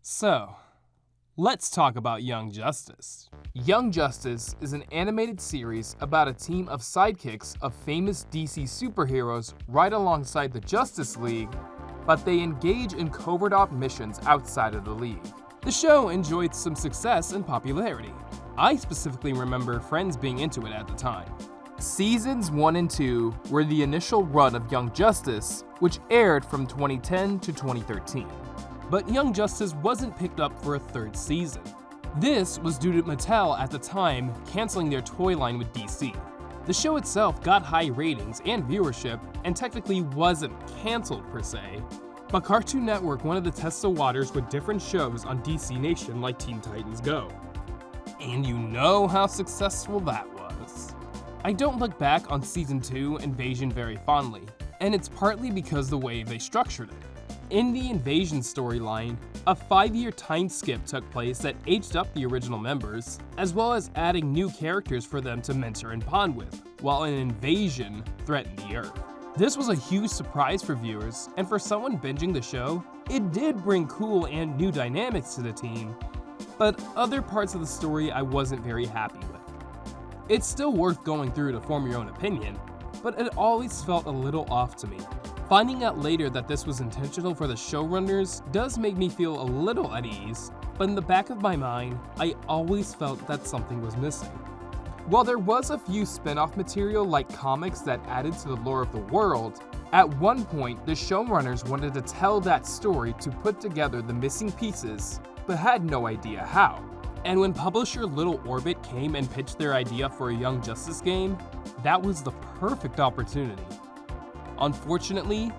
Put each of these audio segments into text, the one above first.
So, let's talk about Young Justice. Young Justice is an animated series about a team of sidekicks of famous DC superheroes right alongside the Justice League, but they engage in covert-op missions outside of the League. The show enjoyed some success and popularity. I specifically remember friends being into it at the time. Seasons 1 and 2 were the initial run of Young Justice, which aired from 2010 to 2013. But Young Justice wasn't picked up for a third season. This was due to Mattel at the time canceling their toy line with DC. The show itself got high ratings and viewership and technically wasn't canceled per se, but Cartoon Network wanted to test the waters with different shows on DC Nation like Teen Titans Go. And you know how successful that was. I don't look back on Season 2 Invasion very fondly, and it's partly because the way they structured it. In the Invasion storyline, a 5-year time skip took place that aged up the original members, as well as adding new characters for them to mentor and bond with, while an invasion threatened the Earth. This was a huge surprise for viewers, and for someone binging the show, it did bring cool and new dynamics to the team, but other parts of the story I wasn't very happy with. It's still worth going through to form your own opinion, but it always felt a little off to me. Finding out later that this was intentional for the showrunners does make me feel a little at ease, but in the back of my mind, I always felt that something was missing. While there was a few spin-off material like comics that added to the lore of the world, at one point the showrunners wanted to tell that story to put together the missing pieces, but had no idea how. And when publisher Little Orbit came and pitched their idea for a Young Justice game, that was the perfect opportunity. Unfortunately,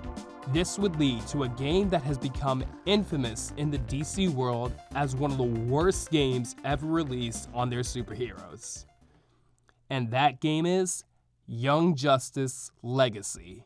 this would lead to a game that has become infamous in the DC world as one of the worst games ever released on their superheroes. And that game is Young Justice Legacy.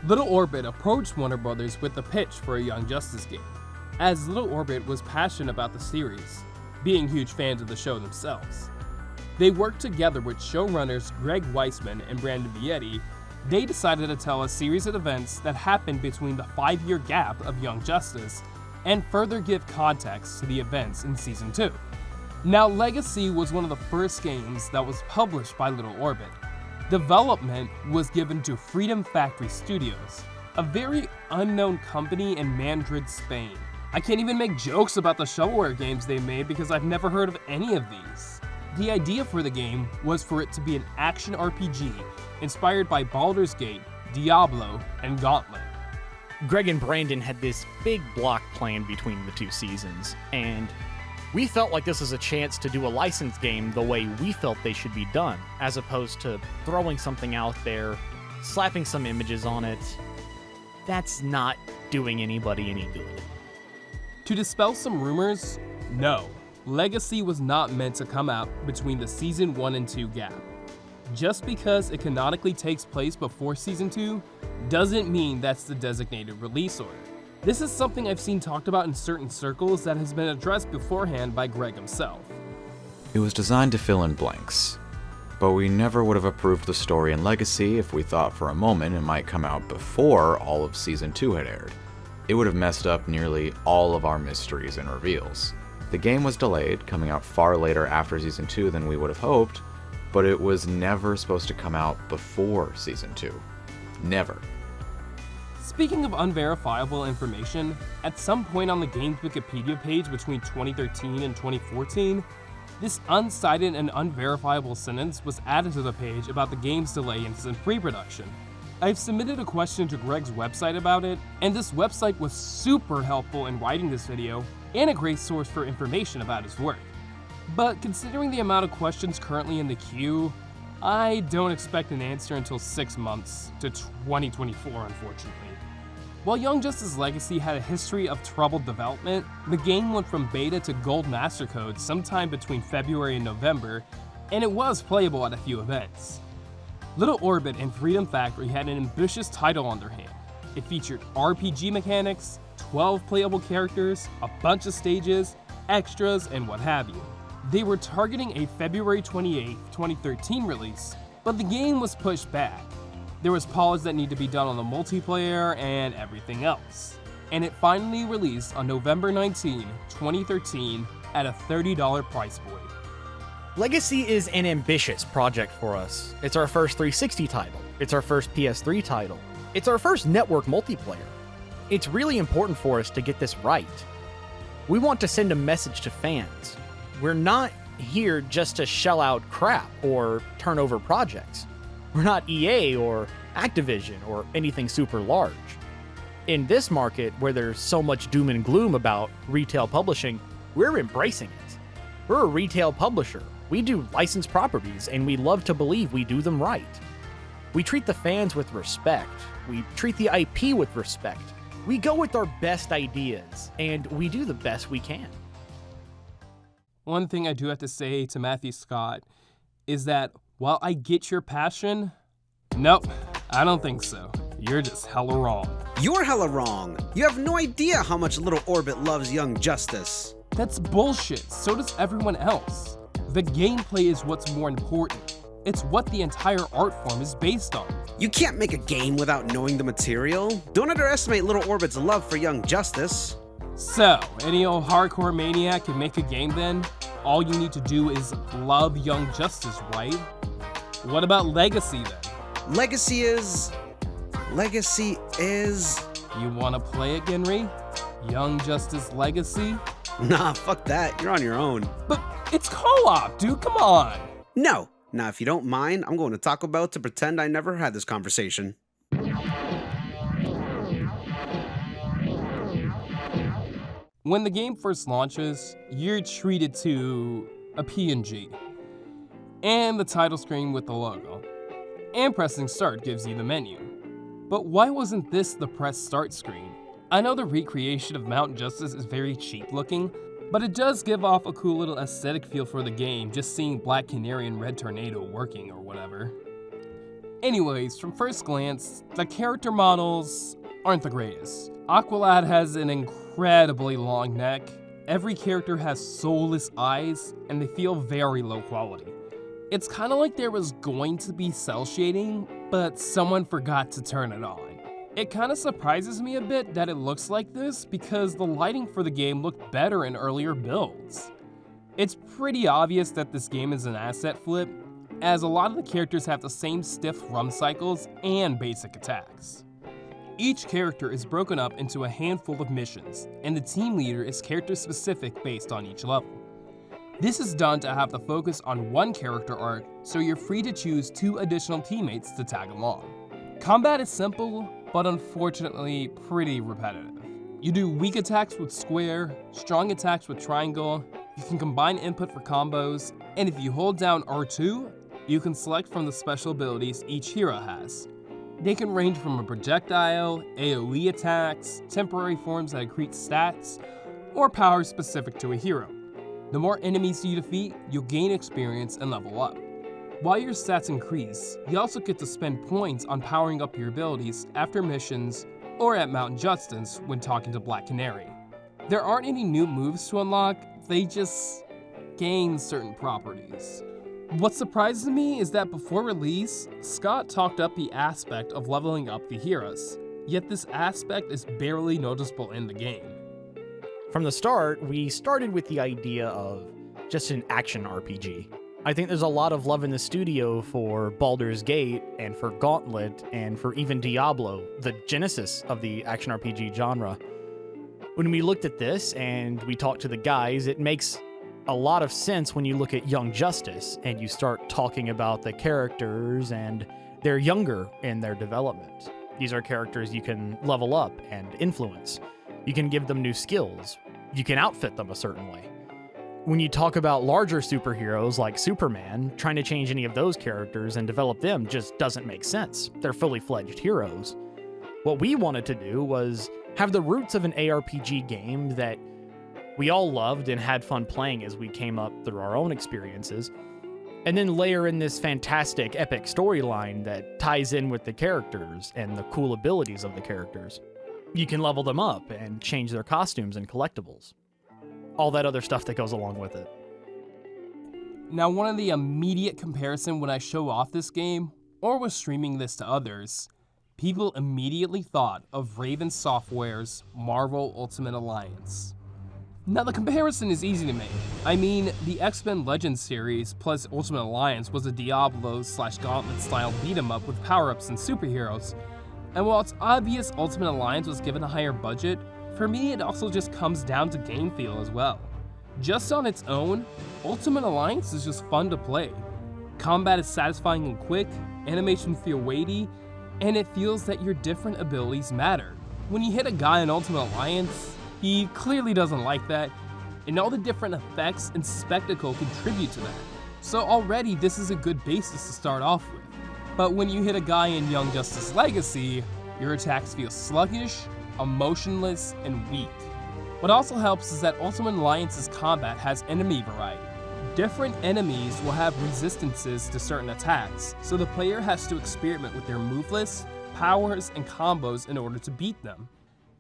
Little Orbit approached Warner Brothers with the pitch for a Young Justice game, as Little Orbit was passionate about the series, being huge fans of the show themselves. They worked together with showrunners Greg Weisman and Brandon Vietti. They decided to tell a series of events that happened between the 5-year gap of Young Justice and further give context to the events in Season 2. Now, Legacy was one of the first games that was published by Little Orbit. Development was given to Freedom Factory Studios, a very unknown company in Madrid, Spain. I can't even make jokes about the shovelware games they made because I've never heard of any of these. The idea for the game was for it to be an action RPG inspired by Baldur's Gate, Diablo, and Gauntlet. Greg and Brandon had this big block planned between the two seasons, and we felt like this was a chance to do a licensed game the way we felt they should be done, as opposed to throwing something out there, slapping some images on it. That's not doing anybody any good. To dispel some rumors, no, Legacy was not meant to come out between the Season 1 and 2 gap. Just because it canonically takes place before Season 2 doesn't mean that's the designated release order. This is something I've seen talked about in certain circles that has been addressed beforehand by Greg himself. It was designed to fill in blanks, but we never would have approved the story in Legacy if we thought for a moment it might come out before all of Season 2 had aired. It would have messed up nearly all of our mysteries and reveals. The game was delayed, coming out far later after Season 2 than we would have hoped, but it was never supposed to come out before Season 2. Never. Speaking of unverifiable information, at some point on the game's Wikipedia page between 2013 and 2014, this unsighted and unverifiable sentence was added to the page about the game's delay in pre-production. I've submitted a question to Greg's website about it, and this website was super helpful in writing this video and a great source for information about his work. But considering the amount of questions currently in the queue, I don't expect an answer until 6 months to 2024, unfortunately. While Young Justice Legacy had a history of troubled development, the game went from beta to gold master code sometime between February and November, and it was playable at a few events. Little Orbit and Freedom Factory had an ambitious title on their hand. It featured RPG mechanics, 12 playable characters, a bunch of stages, extras, and what have you. They were targeting a February 28, 2013 release, but the game was pushed back. There was polish that needed to be done on the multiplayer and everything else. And it finally released on November 19, 2013 at a $30 price point. Legacy is an ambitious project for us. It's our first 360 title. It's our first PS3 title. It's our first network multiplayer. It's really important for us to get this right. We want to send a message to fans. We're not here just to shell out crap or turn over projects. We're not EA or Activision or anything super large. In this market where there's so much doom and gloom about retail publishing, we're embracing it. We're a retail publisher. We do licensed properties, and we love to believe we do them right. We treat the fans with respect. We treat the IP with respect. We go with our best ideas, and we do the best we can. One thing I do have to say to Matthew Scott is that while I get your passion, nope, I don't think so. You're just hella wrong. You're hella wrong. You have no idea how much Little Orbit loves Young Justice. That's bullshit. So does everyone else. The gameplay is what's more important. It's what the entire art form is based on. You can't make a game without knowing the material. Don't underestimate Little Orbit's love for Young Justice. So, any old hardcore maniac can make a game then? All you need to do is love Young Justice, right? What about Legacy then? Legacy is... You wanna play it, Genry? Young Justice Legacy? Nah, fuck that. You're on your own. But it's co-op, dude, come on! No. Now, if you don't mind, I'm going to Taco Bell to pretend I never had this conversation. When the game first launches, you're treated to a PNG and the title screen with the logo, and pressing start gives you the menu. But why wasn't this the press start screen? I know the recreation of Mount Justice is very cheap looking, but it does give off a cool little aesthetic feel for the game just seeing Black Canary and Red Tornado working or whatever. Anyways, from first glance, the character models aren't the greatest. Aqualad has an incredibly long neck, every character has soulless eyes, and they feel very low quality. It's kinda like there was going to be cell shading, but someone forgot to turn it on. It kinda surprises me a bit that it looks like this because the lighting for the game looked better in earlier builds. It's pretty obvious that this game is an asset flip, as a lot of the characters have the same stiff run cycles and basic attacks. Each character is broken up into a handful of missions, and the team leader is character specific based on each level. This is done to have the focus on one character arc, so you're free to choose 2 additional teammates to tag along. Combat is simple, but unfortunately pretty repetitive. You do weak attacks with square, strong attacks with triangle, you can combine input for combos, and if you hold down R2, you can select from the special abilities each hero has. They can range from a projectile, AoE attacks, temporary forms that accrete stats, or powers specific to a hero. The more enemies you defeat, you'll gain experience and level up. While your stats increase, you also get to spend points on powering up your abilities after missions or at Mountain Justice when talking to Black Canary. There aren't any new moves to unlock, they just gain certain properties. What surprises me is that before release, Scott talked up the aspect of leveling up the heroes, yet this aspect is barely noticeable in the game. From the start, we started with the idea of just an action RPG. I think there's a lot of love in the studio for Baldur's Gate and for Gauntlet and for even Diablo, the genesis of the action RPG genre. When we looked at this and we talked to the guys, it makes a lot of sense when you look at Young Justice and you start talking about the characters and they're younger in their development. These are characters you can level up and influence. You can give them new skills. You can outfit them a certain way. When you talk about larger superheroes like Superman, trying to change any of those characters and develop them just doesn't make sense. They're fully fledged heroes. What we wanted to do was have the roots of an ARPG game that we all loved and had fun playing as we came up through our own experiences, And then layer in this fantastic epic storyline that ties in with the characters and the cool abilities of the characters. You can level them up and change their costumes and collectibles. All that other stuff that goes along with it. Now, one of the immediate comparison when I show off this game, or was streaming this to others, people immediately thought of Raven Software's Marvel Ultimate Alliance. Now, the comparison is easy to make. I mean, the X-Men Legends series plus Ultimate Alliance was a Diablo/Gauntlet style beat-em-up with power-ups and superheroes. And while it's obvious Ultimate Alliance was given a higher budget, for me it also just comes down to game feel as well. Just on its own, Ultimate Alliance is just fun to play. Combat is satisfying and quick, animations feel weighty, and it feels that your different abilities matter. When you hit a guy in Ultimate Alliance, he clearly doesn't like that, and all the different effects and spectacle contribute to that. So already this is a good basis to start off with. But when you hit a guy in Young Justice Legacy, your attacks feel sluggish, emotionless, and weak. What also helps is that Ultimate Alliance's combat has enemy variety. Different enemies will have resistances to certain attacks, so the player has to experiment with their move lists, powers, and combos in order to beat them.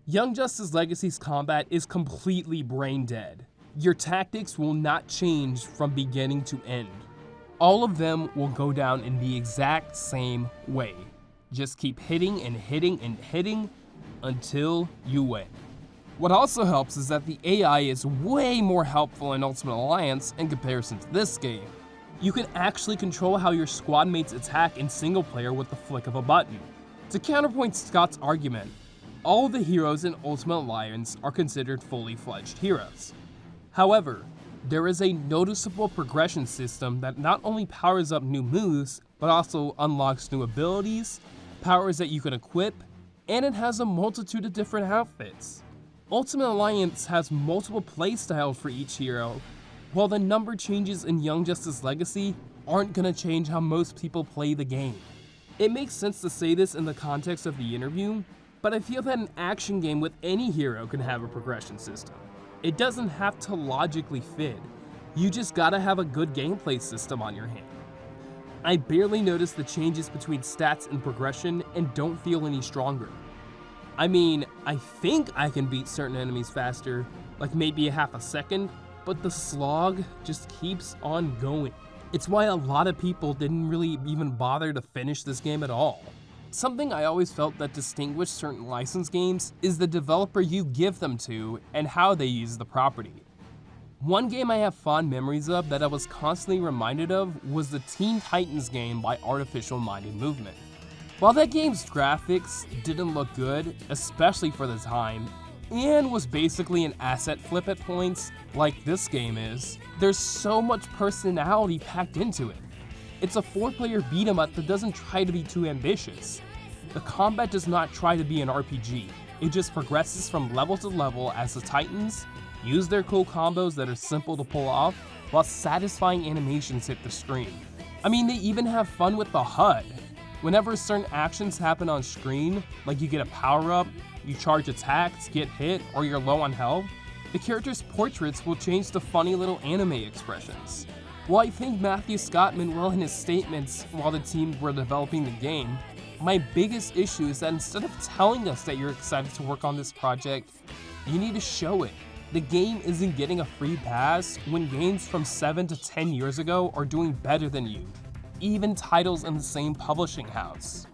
Young Justice Legacy's combat is completely brain dead. Your tactics will not change from beginning to end. All of them will go down in the exact same way. Just keep hitting and hitting and hitting until you win. What also helps is that the AI is way more helpful in Ultimate Alliance in comparison to this game. You can actually control how your squad mates attack in single player with the flick of a button. To counterpoint Scott's argument, all of the heroes in Ultimate Alliance are considered fully fledged heroes. However, there is a noticeable progression system that not only powers up new moves, but also unlocks new abilities, powers that you can equip, and it has a multitude of different outfits. Ultimate Alliance has multiple playstyles for each hero, while the number changes in Young Justice Legacy aren't gonna change how most people play the game. It makes sense to say this in the context of the interview, but I feel that an action game with any hero can have a progression system. It doesn't have to logically fit. You just gotta have a good gameplay system on your hand. I barely notice the changes between stats and progression and don't feel any stronger. I mean, I think I can beat certain enemies faster, like maybe a half a second, but the slog just keeps on going. It's why a lot of people didn't really even bother to finish this game at all. Something I always felt that distinguished certain licensed games is the developer you give them to and how they use the property. One game I have fond memories of that I was constantly reminded of was the Teen Titans game by Artificial Minded Movement. While that game's graphics didn't look good, especially for the time, and was basically an asset flip at points, like this game is, there's so much personality packed into it. It's a 4-player beat-em-up that doesn't try to be too ambitious. The combat does not try to be an RPG, it just progresses from level to level as the Titans use their cool combos that are simple to pull off, while satisfying animations hit the screen. I mean, they even have fun with the HUD. Whenever certain actions happen on screen, like you get a power-up, you charge attacks, get hit, or you're low on health, the characters' portraits will change to funny little anime expressions. While I think Matthew Scott meant well in his statements while the team were developing the game, my biggest issue is that instead of telling us that you're excited to work on this project, you need to show it. The game isn't getting a free pass when games from 7 to 10 years ago are doing better than you, even titles in the same publishing house.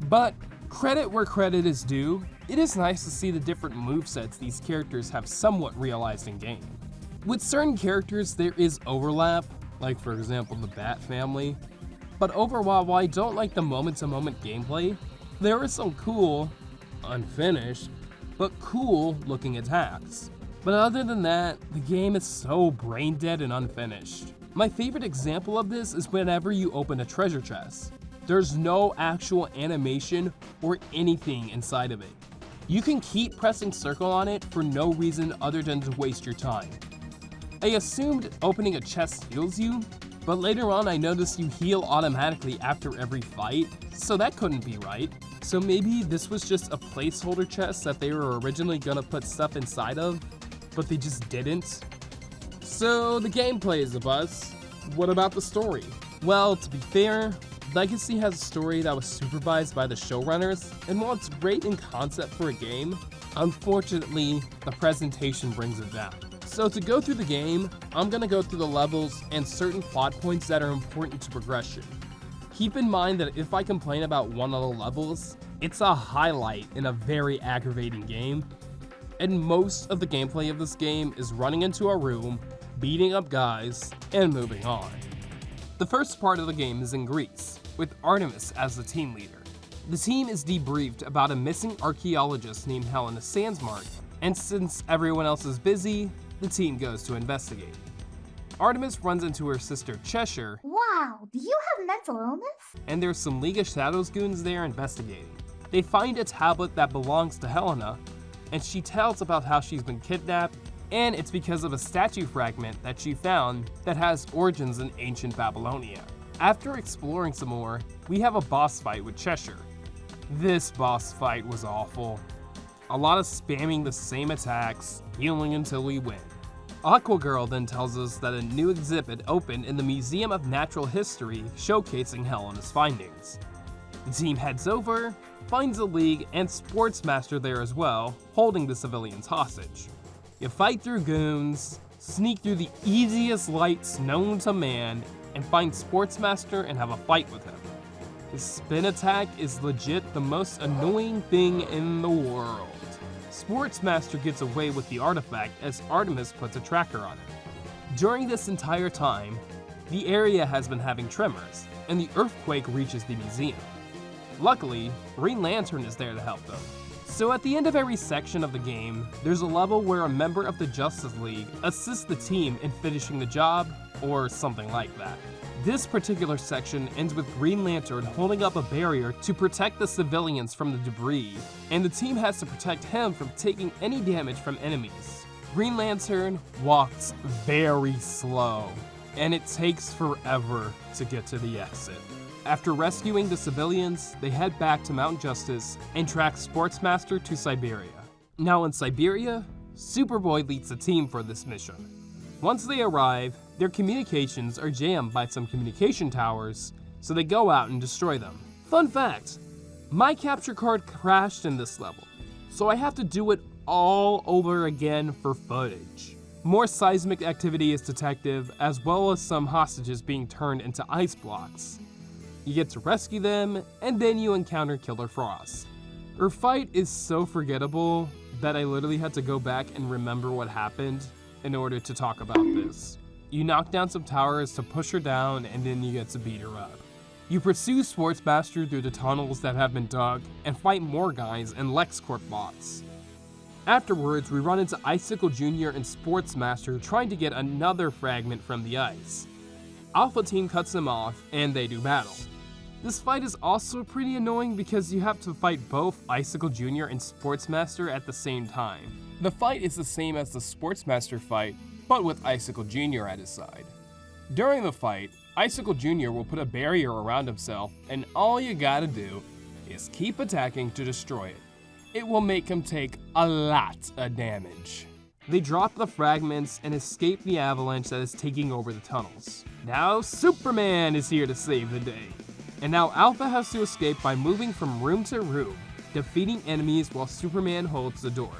But credit where credit is due, it is nice to see the different movesets these characters have somewhat realized in game. With certain characters there is overlap, like for example the Bat family, but overall while I don't like the moment-to-moment gameplay, there are some cool, unfinished, but cool looking attacks. But other than that, the game is so brain dead and unfinished. My favorite example of this is whenever you open a treasure chest. There's no actual animation or anything inside of it. You can keep pressing circle on it for no reason other than to waste your time. I assumed opening a chest heals you, but later on I noticed you heal automatically after every fight, so that couldn't be right. So maybe this was just a placeholder chest that they were originally gonna put stuff inside of, but they just didn't. So the gameplay is a buzz. What about the story? Well, to be fair, Legacy has a story that was supervised by the showrunners, and while it's great in concept for a game, unfortunately, the presentation brings it down. So to go through the game, I'm gonna go through the levels and certain plot points that are important to progression. Keep in mind that if I complain about one of the levels, it's a highlight in a very aggravating game, and most of the gameplay of this game is running into a room, beating up guys, and moving on. The first part of the game is in Greece, with Artemis as the team leader. The team is debriefed about a missing archaeologist named Helena Sandsmark, and since everyone else is busy, the team goes to investigate. Artemis runs into her sister Cheshire. Wow, do you have mental illness? And there's some League of Shadows goons there investigating. They find a tablet that belongs to Helena, and she tells about how she's been kidnapped, and it's because of a statue fragment that she found that has origins in ancient Babylonia. After exploring some more, we have a boss fight with Cheshire. This boss fight was awful. A lot of spamming the same attacks, healing until we win. Aqua Girl then tells us that a new exhibit opened in the Museum of Natural History showcasing Helena's findings. The team heads over, finds a League and Sportsmaster there as well, holding the civilians hostage. You fight through goons, sneak through the easiest lights known to man, and find Sportsmaster and have a fight with him. His spin attack is legit the most annoying thing in the world. Sportsmaster gets away with the artifact as Artemis puts a tracker on it. During this entire time, the area has been having tremors, and the earthquake reaches the museum. Luckily, Green Lantern is there to help them. So at the end of every section of the game, there's a level where a member of the Justice League assists the team in finishing the job, or something like that. This particular section ends with Green Lantern holding up a barrier to protect the civilians from the debris, and the team has to protect him from taking any damage from enemies. Green Lantern walks very slow, and it takes forever to get to the exit. After rescuing the civilians, they head back to Mount Justice and track Sportsmaster to Siberia. Now in Siberia, Superboy leads the team for this mission. Once they arrive, their communications are jammed by some communication towers, so they go out and destroy them. Fun fact, my capture card crashed in this level, so I have to do it all over again for footage. More seismic activity is detected, as well as some hostages being turned into ice blocks. You get to rescue them, and then you encounter Killer Frost. Her fight is so forgettable that I literally had to go back and remember what happened in order to talk about this. You knock down some towers to push her down, and then you get to beat her up. You pursue Sportsmaster through the tunnels that have been dug, and fight more guys and LexCorp bots. Afterwards, we run into Icicle Jr. and Sportsmaster trying to get another fragment from the ice. Alpha Team cuts them off, and they do battle. This fight is also pretty annoying because you have to fight both Icicle Jr. and Sportsmaster at the same time. The fight is the same as the Sportsmaster fight, but with Icicle Jr. at his side. During the fight, Icicle Jr. will put a barrier around himself, and all you gotta do is keep attacking to destroy it. It will make him take a lot of damage. They drop the fragments and escape the avalanche that is taking over the tunnels. Now Superman is here to save the day. And now Alpha has to escape by moving from room to room, defeating enemies while Superman holds the door.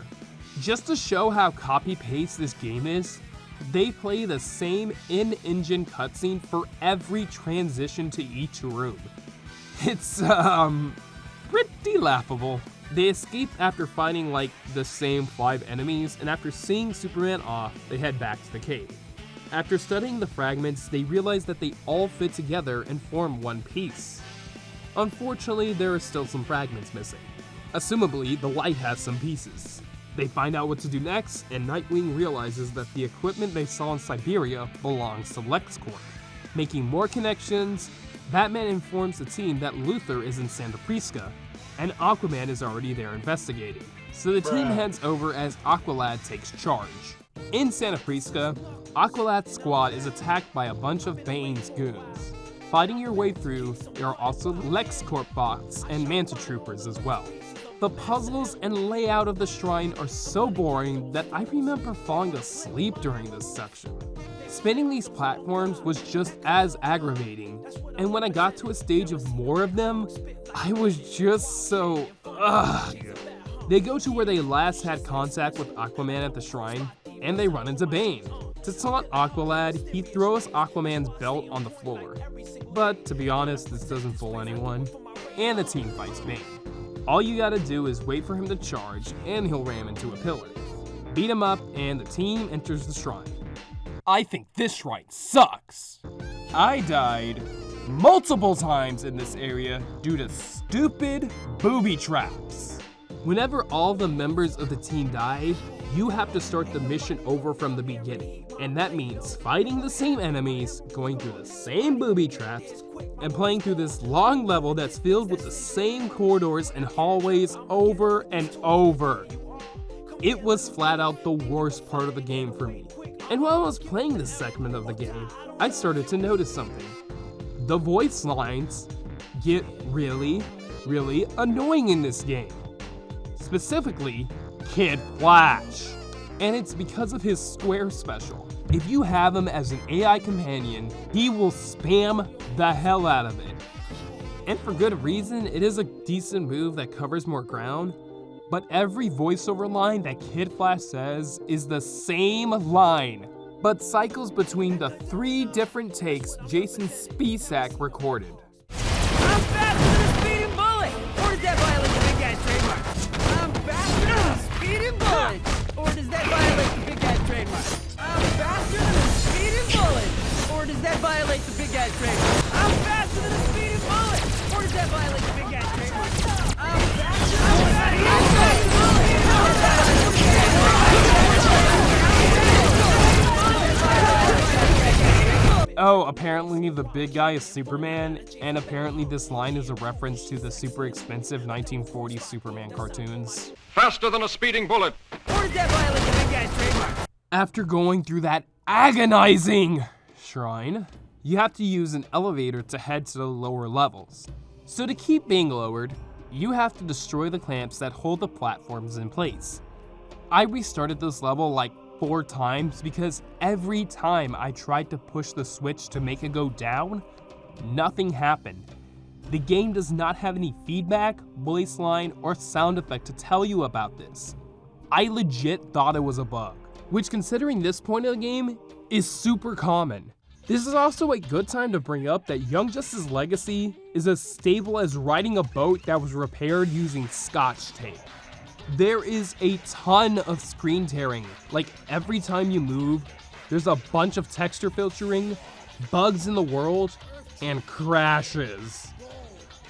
Just to show how copy-paste this game is, they play the same in-engine cutscene for every transition to each room. It's, pretty laughable. They escape after fighting like the same 5 enemies, and after seeing Superman off, they head back to the cave. After studying the fragments, they realize that they all fit together and form one piece. Unfortunately, there are still some fragments missing. Assumably, the light has some pieces. They find out what to do next, and Nightwing realizes that the equipment they saw in Siberia belongs to LexCorp. Making more connections, Batman informs the team that Luthor is in Santa Prisca, and Aquaman is already there investigating. So the team heads over as Aqualad takes charge. In Santa Prisca, Aqualad's squad is attacked by a bunch of Bane's goons. Fighting your way through, there are also LexCorp bots and Manta Troopers as well. The puzzles and layout of the shrine are so boring that I remember falling asleep during this section. Spinning these platforms was just as aggravating, and when I got to a stage of more of them, I was just so ugh. They go to where they last had contact with Aquaman at the shrine, and they run into Bane. To taunt Aqualad, he throws Aquaman's belt on the floor. But to be honest, this doesn't fool anyone, and the team fights Bane. All you gotta do is wait for him to charge, and he'll ram into a pillar. Beat him up, and the team enters the shrine. I think this shrine sucks. I died multiple times in this area due to stupid booby traps. Whenever all the members of the team die, you have to start the mission over from the beginning. And that means fighting the same enemies, going through the same booby traps, and playing through this long level that's filled with the same corridors and hallways over and over. It was flat out the worst part of the game for me. And while I was playing this segment of the game, I started to notice something. The voice lines get really, really annoying in this game. Specifically, Kid Flash. And it's because of his square special. If you have him as an AI companion, he will spam the hell out of it. And for good reason, it is a decent move that covers more ground, but every voiceover line that Kid Flash says is the same line, but cycles between the 3 different takes Jason Spisak recorded. I'm faster than a speeding bullet! Or does that violate the Big Cat trademark? I'm faster than a speeding bullet! Or does that violate the Big Cat trademark? I'm faster than a speeding bullet! Or does that violate the Big Cat trademark? I'm faster than a speeding bullet! Or does that violate the Big Cat trademark? I'm faster than a speeding Oh, apparently the big guy is Superman, and apparently this line is a reference to the super expensive 1940s Superman cartoons. Faster than a speeding bullet. Or does that violate the Big Cat trademark? After going through that agonizing shrine, you have to use an elevator to head to the lower levels. So to keep being lowered, you have to destroy the clamps that hold the platforms in place. I restarted this level like 4 times because every time I tried to push the switch to make it go down, nothing happened. The game does not have any feedback, voice line, or sound effect to tell you about this. I legit thought it was a bug, which considering this point of the game is super common. This is also a good time to bring up that Young Justice Legacy is as stable as riding a boat that was repaired using Scotch tape. There is a ton of screen tearing, like every time you move, there's a bunch of texture filtering, bugs in the world, and crashes.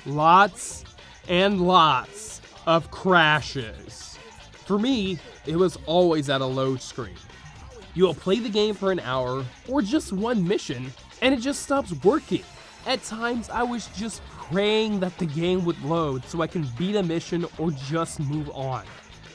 Lots and lots of crashes. For me, it was always at a load screen. You'll play the game for an hour, or just one mission, and it just stops working. At times, I was just praying that the game would load so I can beat a mission or just move on.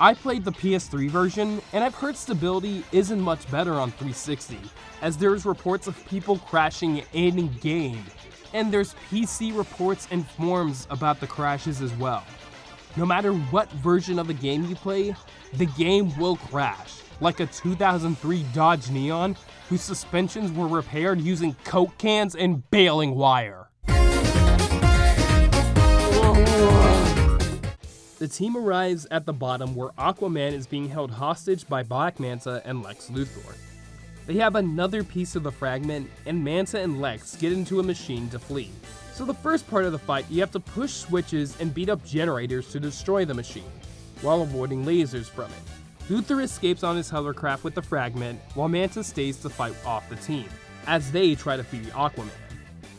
I played the PS3 version, and I've heard stability isn't much better on 360, as there's reports of people crashing in-game, and there's PC reports and forums about the crashes as well. No matter what version of the game you play, the game will crash, like a 2003 Dodge Neon whose suspensions were repaired using Coke cans and baling wire. The team arrives at the bottom where Aquaman is being held hostage by Black Manta and Lex Luthor. They have another piece of the fragment, and Manta and Lex get into a machine to flee. So the first part of the fight, you have to push switches and beat up generators to destroy the machine, while avoiding lasers from it. Luthor escapes on his hovercraft with the fragment, while Manta stays to fight off the team, as they try to free Aquaman.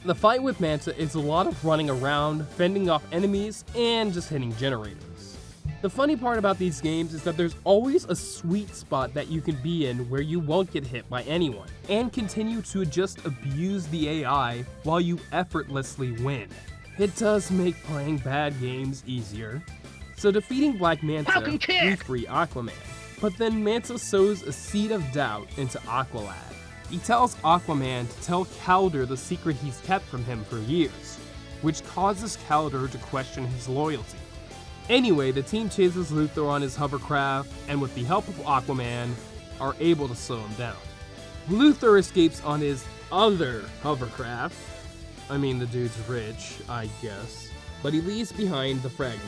The fight with Manta is a lot of running around, fending off enemies, and just hitting generators. The funny part about these games is that there's always a sweet spot that you can be in where you won't get hit by anyone, and continue to just abuse the AI while you effortlessly win. It does make playing bad games easier. So defeating Black Manta, we free Aquaman. But then Manta sows a seed of doubt into Aqualad. He tells Aquaman to tell Calder the secret he's kept from him for years, which causes Calder to question his loyalty. Anyway, the team chases Luthor on his hovercraft, and with the help of Aquaman, are able to slow him down. Luther escapes on his other hovercraft. I mean, the dude's rich, I guess. But he leaves behind the fragment.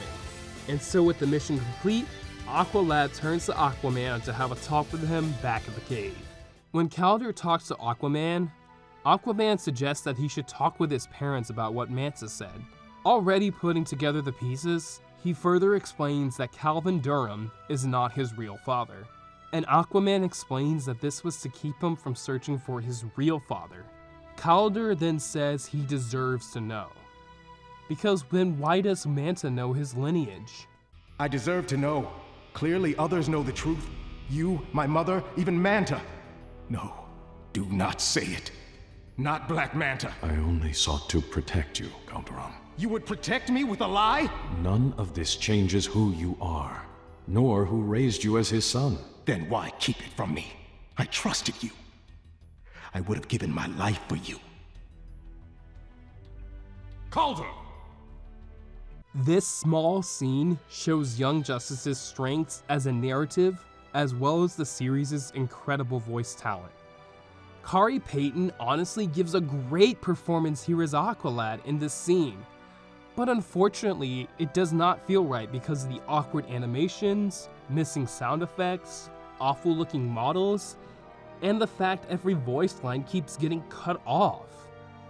And so with the mission complete, Aqualad turns to Aquaman to have a talk with him back at the cave. When Calder talks to Aquaman, Aquaman suggests that he should talk with his parents about what Mantis said. Already putting together the pieces, he further explains that Calvin Durham is not his real father. And Aquaman explains that this was to keep him from searching for his real father. Calder then says he deserves to know. Because then why does Manta know his lineage? I deserve to know. Clearly others know the truth. You, my mother, even Manta. No, do not say it. Not Black Manta. I only sought to protect you, Calderon. You would protect me with a lie? None of this changes who you are, nor who raised you as his son. Then why keep it from me? I trusted you. I would have given my life for you. Calder! This small scene shows Young Justice's strengths as a narrative, as well as the series' incredible voice talent. Kari Payton honestly gives a great performance here as Aqualad in this scene, but unfortunately, it does not feel right because of the awkward animations, missing sound effects, awful looking models, and the fact every voice line keeps getting cut off.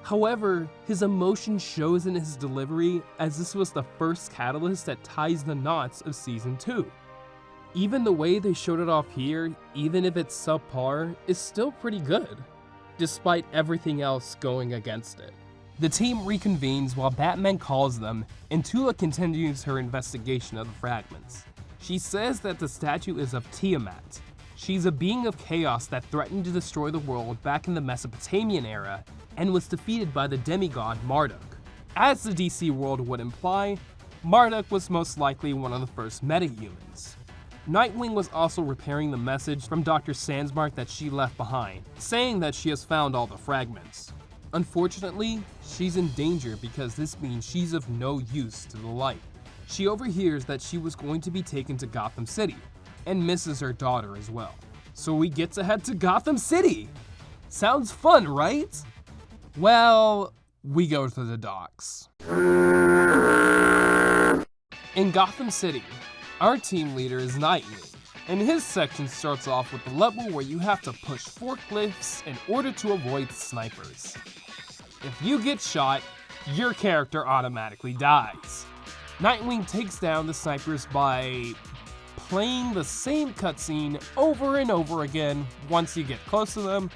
However, his emotion shows in his delivery, as this was the first catalyst that ties the knots of Season 2. Even the way they showed it off here, even if it's subpar, is still pretty good, despite everything else going against it. The team reconvenes while Batman calls them, and Tula continues her investigation of the fragments. She says that the statue is of Tiamat. She's a being of chaos that threatened to destroy the world back in the Mesopotamian era, and was defeated by the demigod Marduk. As the DC world would imply, Marduk was most likely one of the first metahumans. Nightwing was also repairing the message from Dr. Sandsmark that she left behind, saying that she has found all the fragments. Unfortunately, she's in danger because this means she's of no use to the light. She overhears that she was going to be taken to Gotham City, and misses her daughter as well. So we get to head to Gotham City! Sounds fun, right? Well, we go to the docks. In Gotham City, our team leader is Nightwing, and his section starts off with the level where you have to push forklifts in order to avoid snipers. If you get shot, your character automatically dies. Nightwing takes down the snipers by playing the same cutscene over and over again once you get close to them,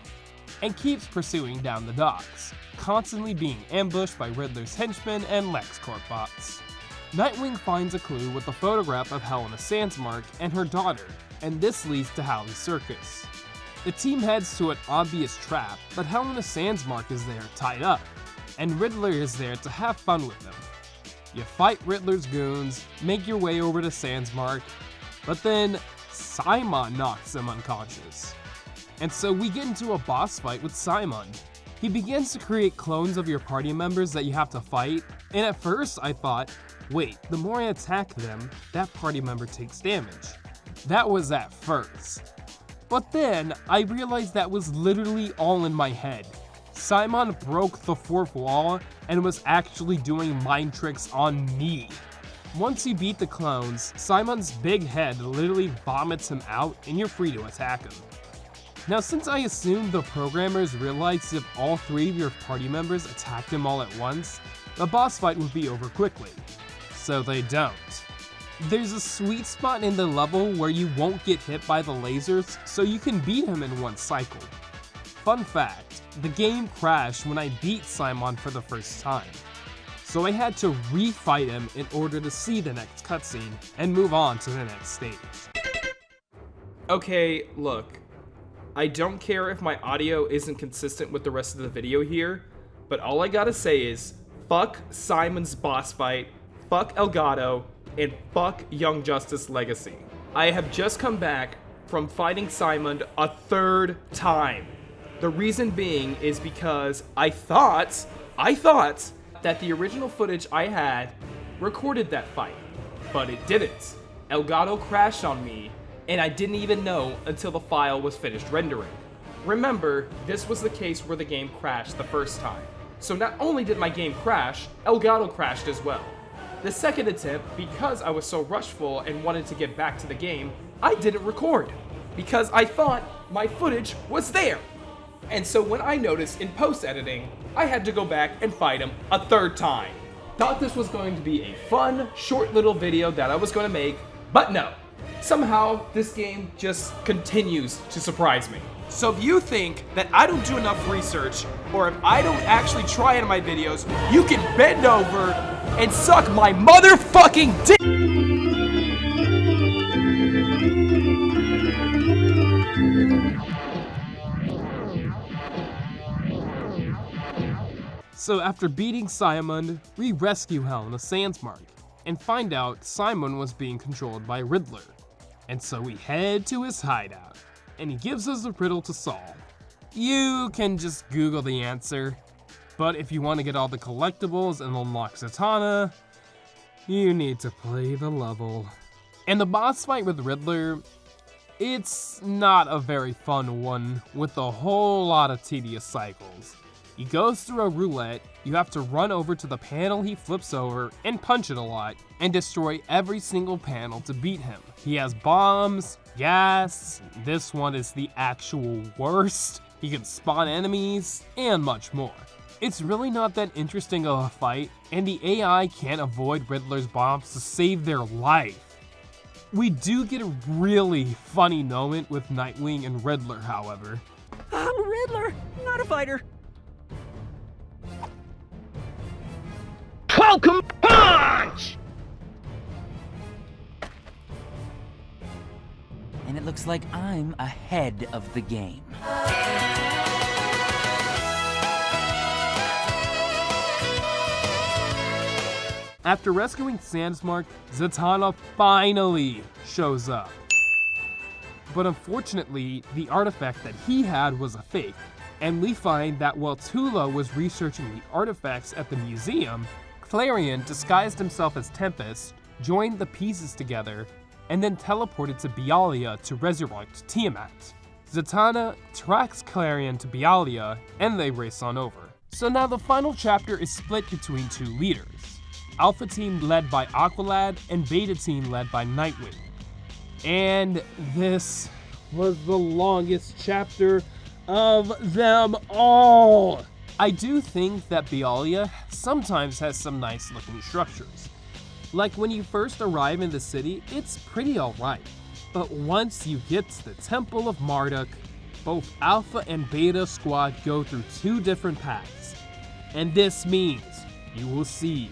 and keeps pursuing down the docks, constantly being ambushed by Riddler's henchmen and LexCorp bots. Nightwing finds a clue with a photograph of Helena Sandsmark and her daughter, and this leads to Howley's Circus. The team heads to an obvious trap, but Helena Sandsmark is there tied up, and Riddler is there to have fun with them. You fight Riddler's goons, make your way over to Sandsmark, but then Simon knocks him unconscious. And so we get into a boss fight with Simon. He begins to create clones of your party members that you have to fight, and at first I thought, wait, the more I attack them, that party member takes damage. That was at first. But then I realized that was literally all in my head. Simon broke the fourth wall and was actually doing mind tricks on me. Once you beat the clones, Simon's big head literally vomits him out and you're free to attack him. Now, since I assumed the programmers realized if all three of your party members attacked him all at once, the boss fight would be over quickly. So they don't. There's a sweet spot in the level where you won't get hit by the lasers, so you can beat him in one cycle. Fun fact, the game crashed when I beat Simon for the first time. So I had to refight him in order to see the next cutscene and move on to the next stage. Okay, look. I don't care if my audio isn't consistent with the rest of the video here, but all I gotta say is, fuck Simon's boss fight, fuck Elgato, and fuck Young Justice Legacy. I have just come back from fighting Simon a third time. The reason being is because I thought that the original footage I had recorded that fight, but it didn't. Elgato crashed on me, and I didn't even know until the file was finished rendering. Remember, this was the case where the game crashed the first time. So not only did my game crash, Elgato crashed as well. The second attempt, because I was so rushful and wanted to get back to the game, I didn't record, because I thought my footage was there. And so when I noticed in post-editing, I had to go back and fight him a third time. Thought this was going to be a fun, short little video that I was going to make, but no. Somehow, this game just continues to surprise me. So if you think that I don't do enough research, or if I don't actually try in my videos, you can bend over and suck my motherfucking dick! So after beating Simon, we rescue Helm of Sandsmark, and find out Simon was being controlled by Riddler. And so we head to his hideout, and he gives us a riddle to solve. You can just Google the answer, but if you want to get all the collectibles and unlock Zatanna, you need to play the level. And the boss fight with Riddler, it's not a very fun one with a whole lot of tedious cycles. He goes through a roulette, you have to run over to the panel he flips over and punch it a lot, and destroy every single panel to beat him. He has bombs, gas, this one is the actual worst, he can spawn enemies, and much more. It's really not that interesting of a fight, and the AI can't avoid Riddler's bombs to save their life. We do get a really funny moment with Nightwing and Riddler, however. I'm Riddler, not a fighter. Welcome punch! And it looks like I'm ahead of the game. After rescuing Sandsmark, Zatanna finally shows up. But unfortunately, the artifact that he had was a fake, and we find that while Tula was researching the artifacts at the museum, Clarion disguised himself as Tempest, joined the pieces together, and then teleported to Bialia to resurrect Tiamat. Zatanna tracks Clarion to Bialia, and they race on over. So now the final chapter is split between two leaders. Alpha Team led by Aqualad, and Beta Team led by Nightwing. And this was the longest chapter of them all! I do think that Bialia sometimes has some nice looking structures. Like when you first arrive in the city, it's pretty alright. But once you get to the Temple of Marduk, both Alpha and Beta Squad go through two different paths. And this means you will see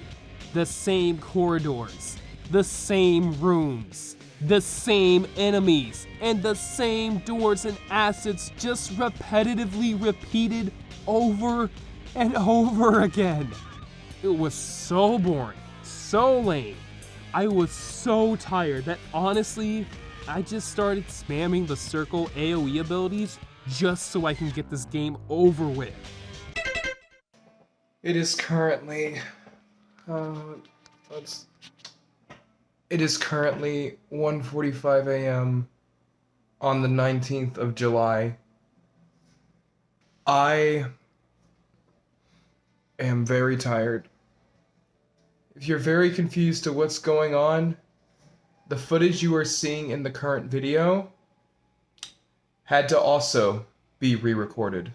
the same corridors, the same rooms, the same enemies, and the same doors and assets just repetitively repeated over and over again. It was so boring, so lame. I was so tired that honestly, I just started spamming the circle AoE abilities just so I can get this game over with. It is currently, it is currently 1:45 a.m. on the 19th of July. I am very tired. If you're very confused to what's going on, the footage you are seeing in the current video had to also be re-recorded.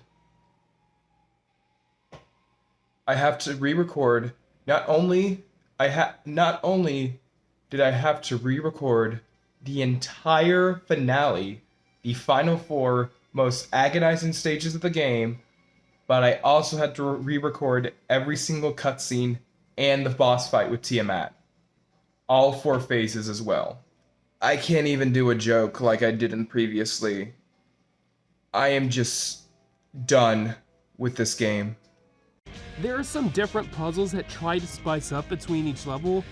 I have to re-record, not only did I have to re-record the entire finale, the final 4 most agonizing stages of the game, but I also had to re-record every single cutscene and the boss fight with Tiamat. All 4 phases as well. I can't even do a joke like I did previously. I am just done with this game. There are some different puzzles that try to spice up between each level,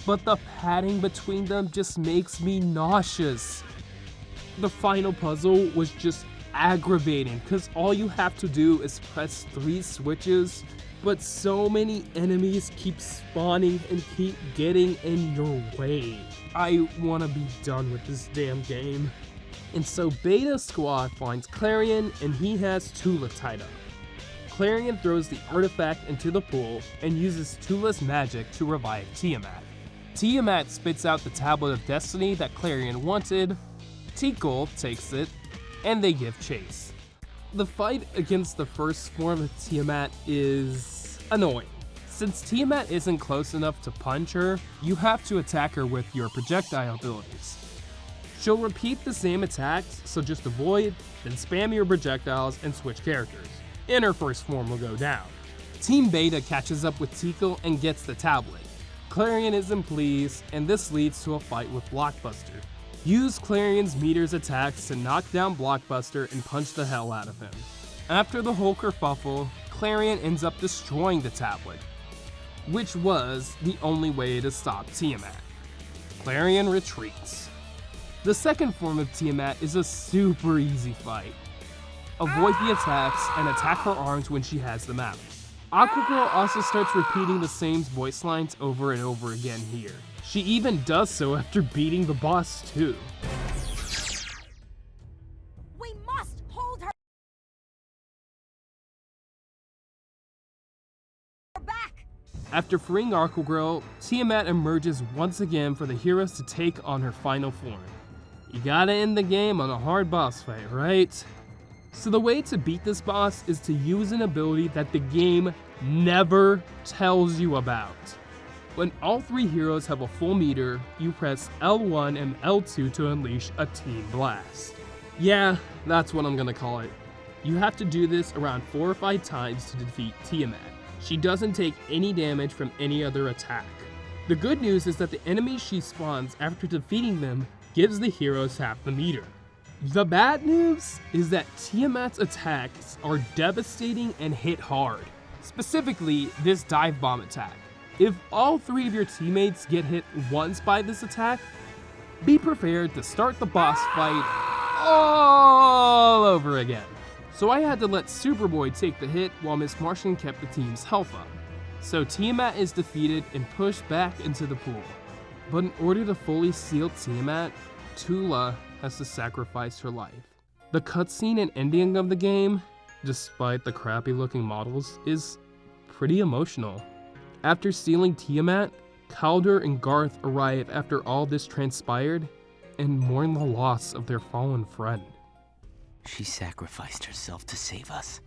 but the padding between them just makes me nauseous. The final puzzle was just aggravating because all you have to do is press 3 switches, but so many enemies keep spawning and keep getting in your way. I want to be done with this damn game. And so Beta Squad finds Clarion and he has Tula tied up. Clarion throws the artifact into the pool and uses Tula's magic to revive Tiamat. Tiamat spits out the Tablet of Destiny that Clarion wanted, Tikal takes it, and they give chase. The fight against the first form of Tiamat is annoying. Since Tiamat isn't close enough to punch her, you have to attack her with your projectile abilities. She'll repeat the same attacks, so just avoid, then spam your projectiles and switch characters, and her first form will go down. Team Beta catches up with Tikal and gets the tablet. Clarion isn't pleased, and this leads to a fight with Blockbuster. Use Clarion's meter's attacks to knock down Blockbuster and punch the hell out of him. After the whole kerfuffle, Clarion ends up destroying the tablet, which was the only way to stop Tiamat. Clarion retreats. The second form of Tiamat is a super easy fight. Avoid the attacks and attack her arms when she has them out. Aquagirl also starts repeating the same voice lines over and over again here. She even does so after beating the boss too. We must hold her back. After freeing Aquagirl, Tiamat emerges once again for the heroes to take on her final form. You gotta end the game on a hard boss fight, right? So the way to beat this boss is to use an ability that the game never tells you about. When all three heroes have a full meter, you press L1 and L2 to unleash a team blast. Yeah, that's what I'm gonna call it. You have to do this around 4 or 5 times to defeat Tiamat. She doesn't take any damage from any other attack. The good news is that the enemies she spawns after defeating them gives the heroes half the meter. The bad news is that Tiamat's attacks are devastating and hit hard. Specifically, this dive bomb attack. If all 3 of your teammates get hit once by this attack, be prepared to start the boss fight all over again. So I had to let Superboy take the hit while Miss Martian kept the team's health up. So Tiamat is defeated and pushed back into the pool. But in order to fully seal Tiamat, Tula has to sacrifice her life. The cutscene and ending of the game, despite the crappy looking models, is pretty emotional. After sealing Tiamat, Calder and Garth arrive after all this transpired and mourn the loss of their fallen friend. She sacrificed herself to save us.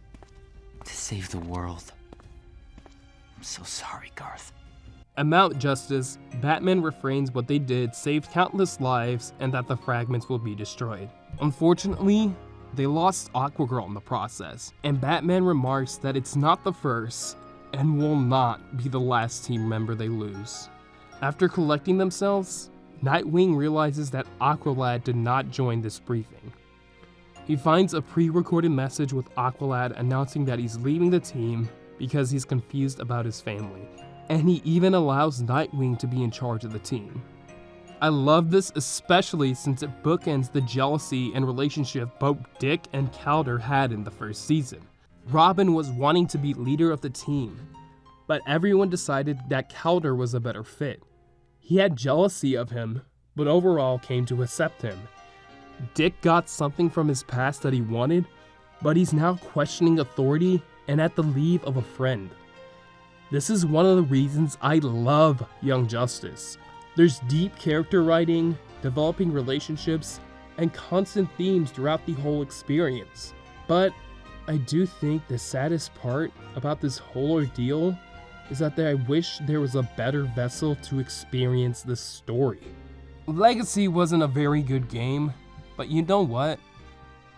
To save the world. I'm so sorry, Garth. At Mount Justice, Batman refrains what they did saved countless lives and that the fragments will be destroyed. Unfortunately, they lost Aquagirl in the process, and Batman remarks that it's not the first and will not be the last team member they lose. After collecting themselves, Nightwing realizes that Aqualad did not join this briefing. He finds a pre-recorded message with Aqualad announcing that he's leaving the team because he's confused about his family, and he even allows Nightwing to be in charge of the team. I love this especially since it bookends the jealousy and relationship both Dick and Calder had in the first season. Robin was wanting to be leader of the team, but everyone decided that Calder was a better fit. He had jealousy of him, but overall came to accept him. Dick got something from his past that he wanted, but he's now questioning authority and at the leave of a friend. This is one of the reasons I love Young Justice. There's deep character writing, developing relationships, and constant themes throughout the whole experience. But I do think the saddest part about this whole ordeal is that I wish there was a better vessel to experience this story. Legacy wasn't a very good game, but you know what?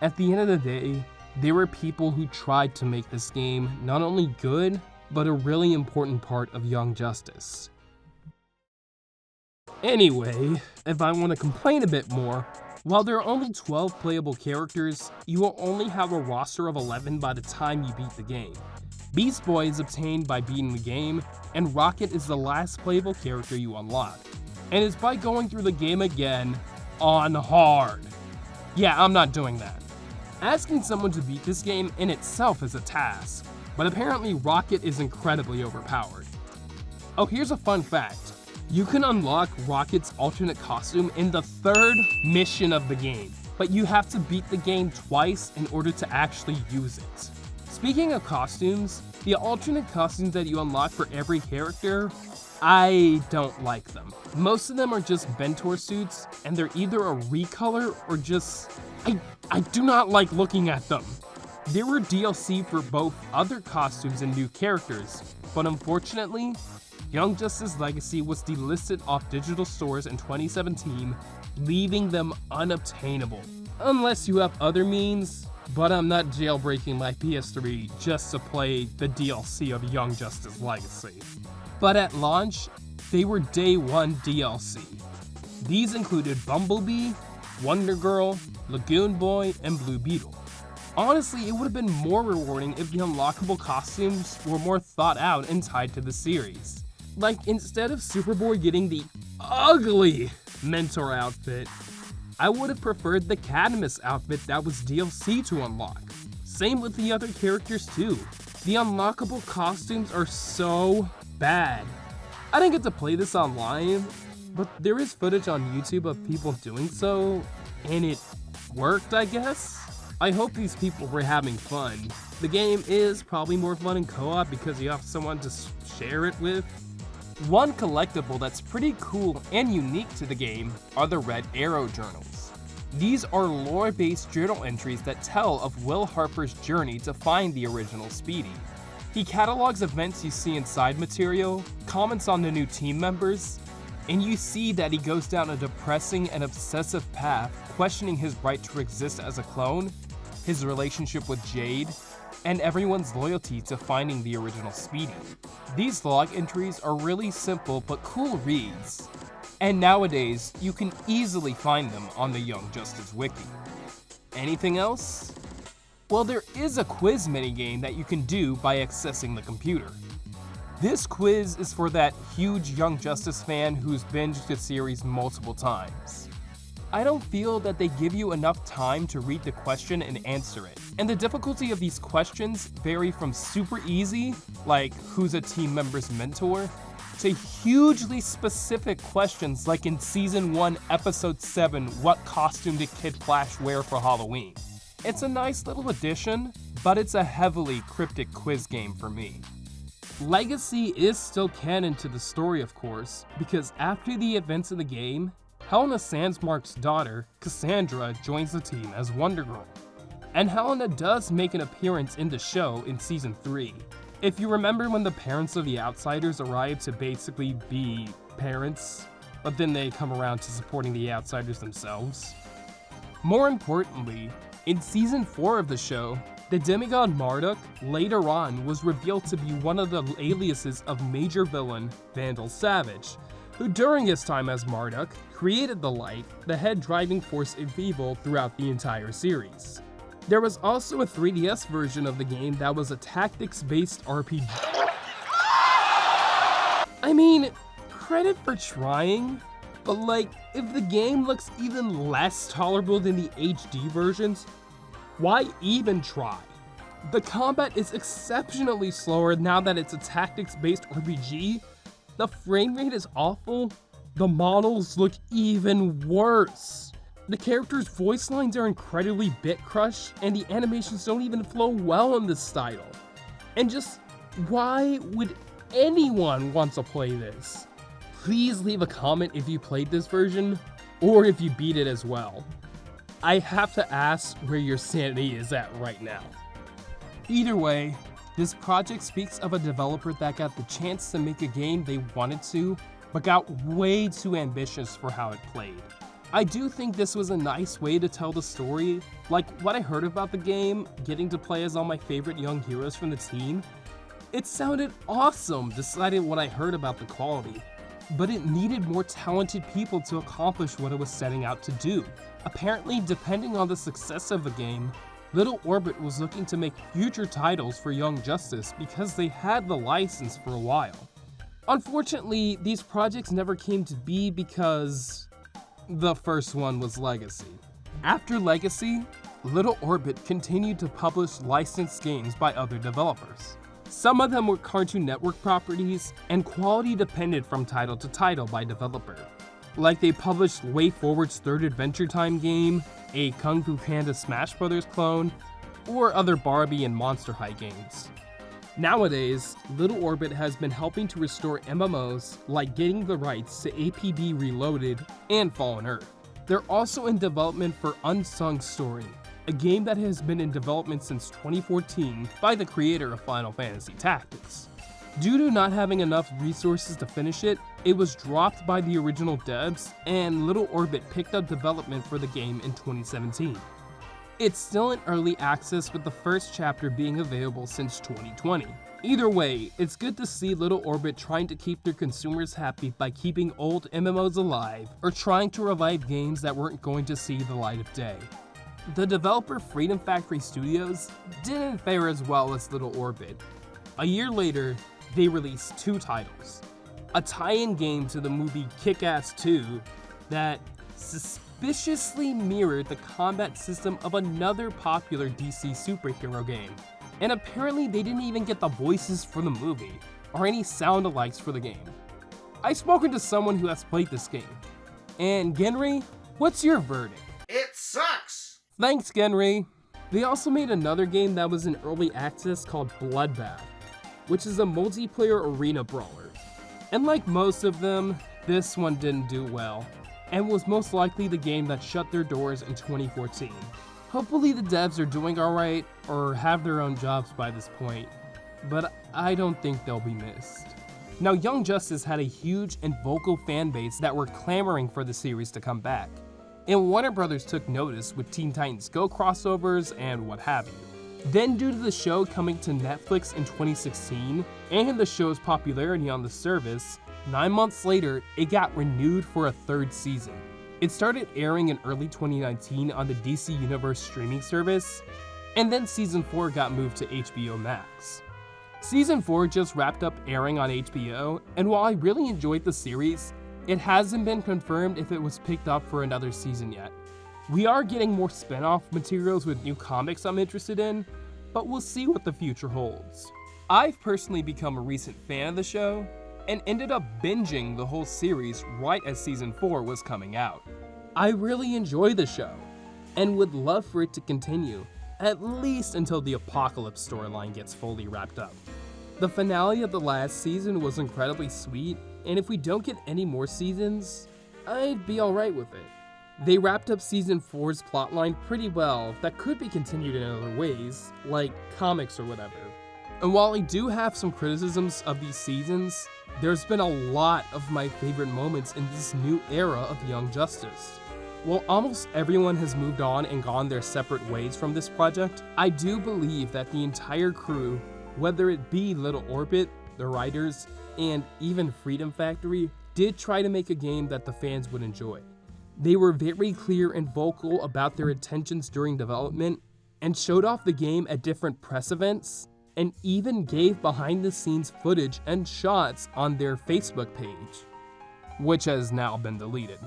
At the end of the day, there were people who tried to make this game not only good, but a really important part of Young Justice. Anyway, if I want to complain a bit more, while there are only 12 playable characters, you will only have a roster of 11 by the time you beat the game. Beast Boy is obtained by beating the game, and Rocket is the last playable character you unlock. And it's by going through the game again on hard. Yeah, I'm not doing that. Asking someone to beat this game in itself is a task, but apparently Rocket is incredibly overpowered. Oh, here's a fun fact. You can unlock Rocket's alternate costume in the 3rd mission of the game. but you have to beat the game twice in order to actually use it. Speaking of costumes, the alternate costumes that you unlock for every character, I don't like them. Most of them are just mentor suits, and they're either a recolor or just... I do not like looking at them. There were DLC for both other costumes and new characters, but unfortunately, Young Justice Legacy was delisted off digital stores in 2017, leaving them unobtainable. Unless you have other means, but I'm not jailbreaking my PS3 just to play the DLC of Young Justice Legacy. But at launch, they were day one DLC. These included Bumblebee, Wonder Girl, Lagoon Boy, and Blue Beetle. Honestly, it would have been more rewarding if the unlockable costumes were more thought out and tied to the series. Like, instead of Superboy getting the ugly Mentor outfit, I would have preferred the Cadmus outfit that was DLC to unlock. Same with the other characters too. The unlockable costumes are so bad. I didn't get to play this online, but there is footage on YouTube of people doing so, and it worked, I guess? I hope these people were having fun. The game is probably more fun in co-op because you have someone to share it with. One collectible that's pretty cool and unique to the game are the Red Arrow journals. These are lore-based journal entries that tell of Will Harper's journey to find the original Speedy. He catalogs events you see inside material, comments on the new team members, and you see that he goes down a depressing and obsessive path, questioning his right to exist as a clone, his relationship with Jade, and everyone's loyalty to finding the original Speedy. These log entries are really simple but cool reads, and nowadays you can easily find them on the Young Justice Wiki. Anything else? Well, there is a quiz minigame that you can do by accessing the computer. This quiz is for that huge Young Justice fan who's binged the series multiple times. I don't feel that they give you enough time to read the question and answer it. And the difficulty of these questions vary from super easy, like who's a team member's mentor, to hugely specific questions like in Season 1, Episode 7, what costume did Kid Flash wear for Halloween? It's a nice little addition, but it's a heavily cryptic quiz game for me. Legacy is still canon to the story, of course, because after the events of the game, Helena Sandsmark's daughter, Cassandra, joins the team as Wonder Girl. And Helena does make an appearance in the show in Season 3. If you remember when the parents of the Outsiders arrive to basically be parents, but then they come around to supporting the Outsiders themselves. More importantly, in Season 4 of the show, the demigod Marduk later on was revealed to be one of the aliases of major villain Vandal Savage, who during his time as Marduk created the Light, the head driving force of evil throughout the entire series. There was also a 3DS version of the game that was a tactics-based RPG. I mean, credit for trying, but like, if the game looks even less tolerable than the HD versions, why even try? The combat is exceptionally slower now that it's a tactics-based RPG. The frame rate is awful. The models look even worse. The characters' voice lines are incredibly bit crushed, and the animations don't even flow well in this style. And just, why would anyone want to play this? Please leave a comment if you played this version, or if you beat it as well. I have to ask where your sanity is at right now. Either way, this project speaks of a developer that got the chance to make a game they wanted to, but got way too ambitious for how it played. I do think this was a nice way to tell the story. Like what I heard about the game, getting to play as all my favorite young heroes from the team, it sounded awesome decided what I heard about the quality. But it needed more talented people to accomplish what it was setting out to do. Apparently, depending on the success of the game, Little Orbit was looking to make future titles for Young Justice because they had the license for a while. Unfortunately, these projects never came to be because the first one was Legacy. After Legacy, Little Orbit continued to publish licensed games by other developers. Some of them were Cartoon Network properties, and quality depended from title to title by developer. Like they published WayForward's third Adventure Time game, a Kung Fu Panda Smash Bros. Clone, or other Barbie and Monster High games. Nowadays, Little Orbit has been helping to restore MMOs like getting the rights to APB Reloaded and Fallen Earth. They're also in development for Unsung Story, a game that has been in development since 2014 by the creator of Final Fantasy Tactics. Due to not having enough resources to finish it, it was dropped by the original devs, and Little Orbit picked up development for the game in 2017. It's still in early access with the first chapter being available since 2020. Either way, it's good to see Little Orbit trying to keep their consumers happy by keeping old MMOs alive or trying to revive games that weren't going to see the light of day. The developer Freedom Factory Studios didn't fare as well as Little Orbit. A year later, they released two titles. A tie-in game to the movie Kick-Ass 2 that suspiciously mirrored the combat system of another popular DC superhero game. And apparently they didn't even get the voices for the movie, or any sound-alikes for the game. I've spoken to someone who has played this game. And Genry, what's your verdict? It sucks! Thanks, Genry. They also made another game that was in early access called Bloodbath, which is a multiplayer arena brawler. And like most of them, this one didn't do well, and was most likely the game that shut their doors in 2014. Hopefully the devs are doing alright, or have their own jobs by this point, but I don't think they'll be missed. Now, Young Justice had a huge and vocal fan base that were clamoring for the series to come back, and Warner Brothers took notice with Teen Titans Go crossovers and what have you. Then, due to the show coming to Netflix in 2016, and the show's popularity on the service, 9 months later, it got renewed for a third season. It started airing in early 2019 on the DC Universe streaming service, and then Season 4 got moved to HBO Max. Season 4 just wrapped up airing on HBO, and while I really enjoyed the series, it hasn't been confirmed if it was picked up for another season yet. We are getting more spin-off materials with new comics I'm interested in, but we'll see what the future holds. I've personally become a recent fan of the show, and ended up binging the whole series right as Season 4 was coming out. I really enjoy the show, and would love for it to continue, at least until the Apocalypse storyline gets fully wrapped up. The finale of the last season was incredibly sweet, and if we don't get any more seasons, I'd be alright with it. They wrapped up Season 4's plotline pretty well that could be continued in other ways, like comics or whatever. And while I do have some criticisms of these seasons, there's been a lot of my favorite moments in this new era of Young Justice. While almost everyone has moved on and gone their separate ways from this project, I do believe that the entire crew, whether it be Little Orbit, the writers, and even Freedom Factory, did try to make a game that the fans would enjoy. They were very clear and vocal about their intentions during development, and showed off the game at different press events, and even gave behind-the-scenes footage and shots on their Facebook page, which has now been deleted.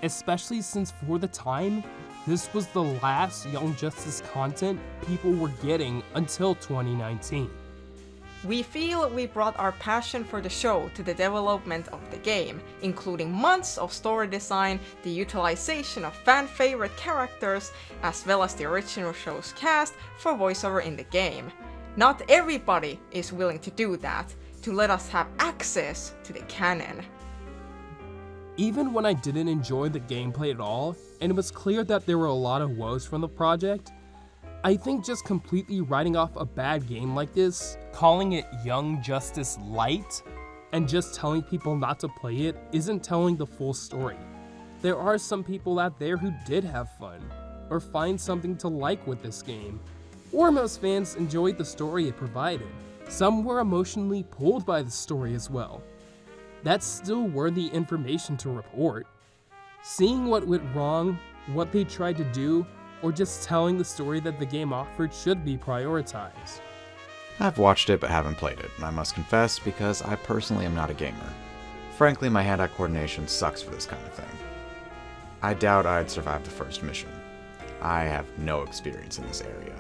Especially since for the time, this was the last Young Justice content people were getting until 2019. We feel we brought our passion for the show to the development of the game, including months of story design, the utilization of fan-favorite characters, as well as the original show's cast for voiceover in the game. Not everybody is willing to do that, to let us have access to the canon. Even when I didn't enjoy the gameplay at all, and it was clear that there were a lot of woes from the project, I think just completely writing off a bad game like this, calling it Young Justice Light, and just telling people not to play it isn't telling the full story. There are some people out there who did have fun, or find something to like with this game, or most fans enjoyed the story it provided. Some were emotionally pulled by the story as well. That's still worthy information to report. Seeing what went wrong, what they tried to do, or just telling the story that the game offered should be prioritized. I've watched it but haven't played it, I must confess, because I personally am not a gamer. Frankly, my hand-eye coordination sucks for this kind of thing. I doubt I'd survive the first mission. I have no experience in this area.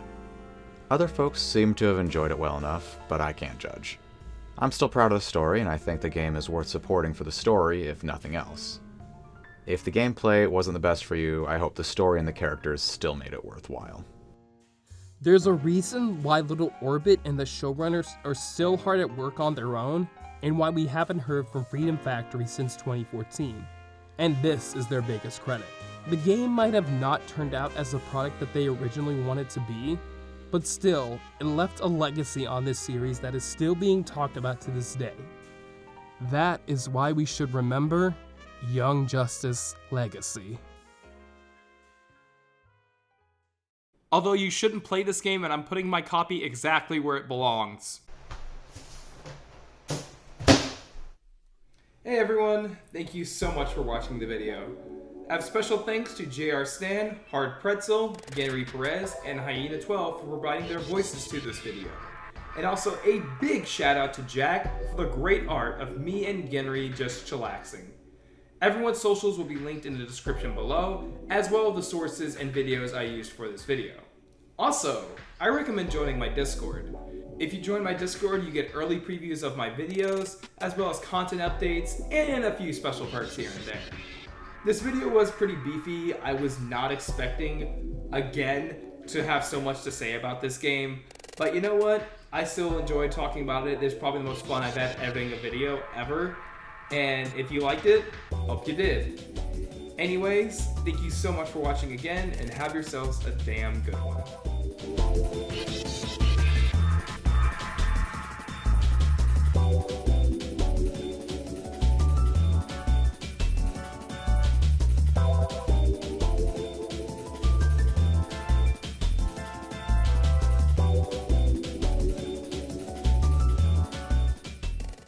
Other folks seem to have enjoyed it well enough, but I can't judge. I'm still proud of the story, and I think the game is worth supporting for the story, if nothing else. If the gameplay wasn't the best for you, I hope the story and the characters still made it worthwhile. There's a reason why Little Orbit and the showrunners are still hard at work on their own, and why we haven't heard from Freedom Factory since 2014. And this is their biggest credit. The game might have not turned out as the product that they originally wanted to be, but still, it left a legacy on this series that is still being talked about to this day. That is why we should remember Young Justice Legacy. Although you shouldn't play this game, and I'm putting my copy exactly where it belongs. Hey everyone, thank you so much for watching the video. I have special thanks to JR Stan, Hard Pretzel, Gary Perez, and Hyena12 for providing their voices to this video. And also a big shout out to Jack for the great art of me and Genry just chillaxing. Everyone's socials will be linked in the description below, as well as the sources and videos I used for this video. Also, I recommend joining my Discord. If you join my Discord, you get early previews of my videos, as well as content updates, and a few special perks here and there. This video was pretty beefy. I was not expecting, again, to have so much to say about this game, but you know what? I still enjoyed talking about it. It's probably the most fun I've had editing a video ever. And if you liked it, hope you did. Anyways, thank you so much for watching again, and have yourselves a damn good one.